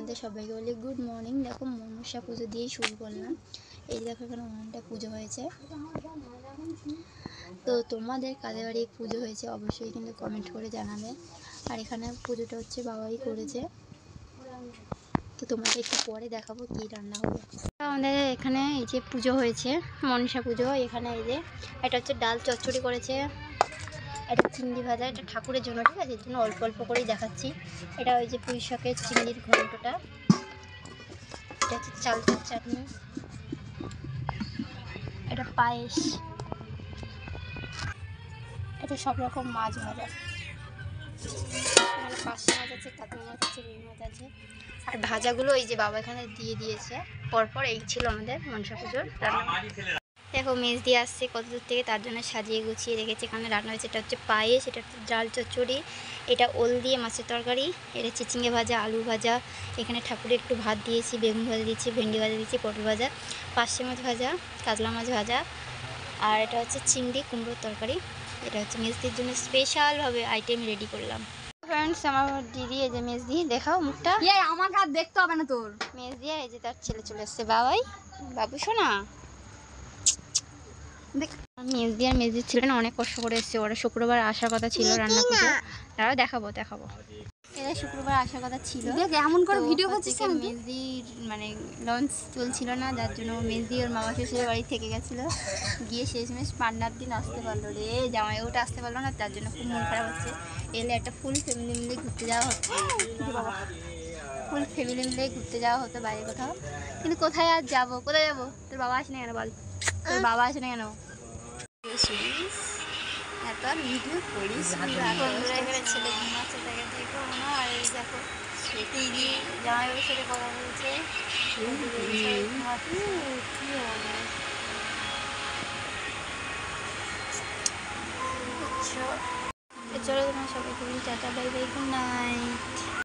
তোমাদের সবাইকে বলি গুড মর্নিং। দেখো মনসা পুজো দিয়েই শুরু করলাম। এই দেখো এখানে অনেকটা পুজো হয়েছে। তো তোমাদের কাদের বাড়ি পুজো হয়েছে অবশ্যই কিন্তু কমেন্ট করে জানাবে। আর এখানে পুজোটা হচ্ছে বাবাই করেছে। তো তোমাদের একটু পরে দেখাবো কি রান্না হবে। আমাদের এখানে এই যে পুজো হয়েছে, মনসা পুজো। এখানে এই যে এটা হচ্ছে ডাল চচ্চড়ি করেছে, এটা চিংড়ি ভাজা, এটা ঠাকুরের জন্য, ঠিক আছে, এর জন্য অল্প অল্প করেই দেখাচ্ছি। এটা ওই যে পুঁই শাকের চিংড়ির ঘন্টটা, এটা হচ্ছে চালতার চাটনি, এটা পায়েস, এটা সব রকম মাছ ভাজা, এখানে পার্শে মাছ আছে, কাতলা মাছ আছে, রুই মাছ আছে। আর ভাজাগুলো এই যে বাবা এখানে দিয়ে দিয়েছে পরপর। এই ছিল আমাদের মনসা পুজোর রান্না। দেখো মেজ দিয়ে আসছে কত দূর থেকে, তার জন্য সাজিয়ে গুছিয়ে রেখেছে। এখানে রান্না হয়েছে, এটা হচ্ছে পায়েস, এটা হচ্ছে ডাল চচ্চড়ি, এটা ওল দিয়ে মাছের তরকারি, এটা চিচিঙ্গে ভাজা, আলু ভাজা, এখানে ঠাকুরের একটু ভাত দিয়েছি, বেগুন ভাজা দিয়েছি, ভেন্ডি ভাজা দিয়েছি, পটল ভাজা, পার্শে মাছ ভাজা, কাতলা মাছ ভাজা, আর এটা হচ্ছে চিংড়ি কুমড়োর তরকারি। এটা হচ্ছে মেজদির জন্য স্পেশালভাবে আইটেম রেডি করলাম। ফ্রেন্ডস, আমার দিদি, এই যে মেজদি, দেখাও মুখটা। আমাকে আর দেখতে হবে না তোর। মেজদি এই যে তার ছেলে চলে এসছে, বাবাই, বাবু শোনা। মেজদি আর মেজদির ছেলে না অনেক কষ্ট করে এসছে। ওরা শুক্রবার আসার কথা ছিল রান্না পুজো। তারাও দেখাবো। এরা শুক্রবার আসার কথা ছিল। এমন করে ভিডিও করছিস কেন? মেজদির মানে লঞ্চ চলছিল না, যার জন্য মেজদি ওর মামা শ্বশুরের বাড়ি থেকে গেছিলো। গিয়ে শেষমেশ পান্নার দিন আসতে পারলো রে, জামাই ওটা আসতে পারলো না, তার জন্য খুব মন খারাপ হচ্ছে। এলে একটা ফুল ফ্যামিলি মিলে ঘুরতে যাওয়া হতো, ফুল ফ্যামিলি মিলে ঘুরতে যাওয়া হতো বাইরে কোথাও। কিন্তু কোথায় আর যাবো, কোথায় যাবো? তোর বাবা আসে না কেন বল? তোর বাবা আসে না কেন? এত আর ভিডিও করিস বন্ধুরা, এখানে ছেলে ঘুমাচ্ছে, তাকে দেখো না। আর এই দেখো দিদি জামাইবাবুর সাথে কথা বলছে। চলো তোমার সবাইকে tata, bye bye, good night.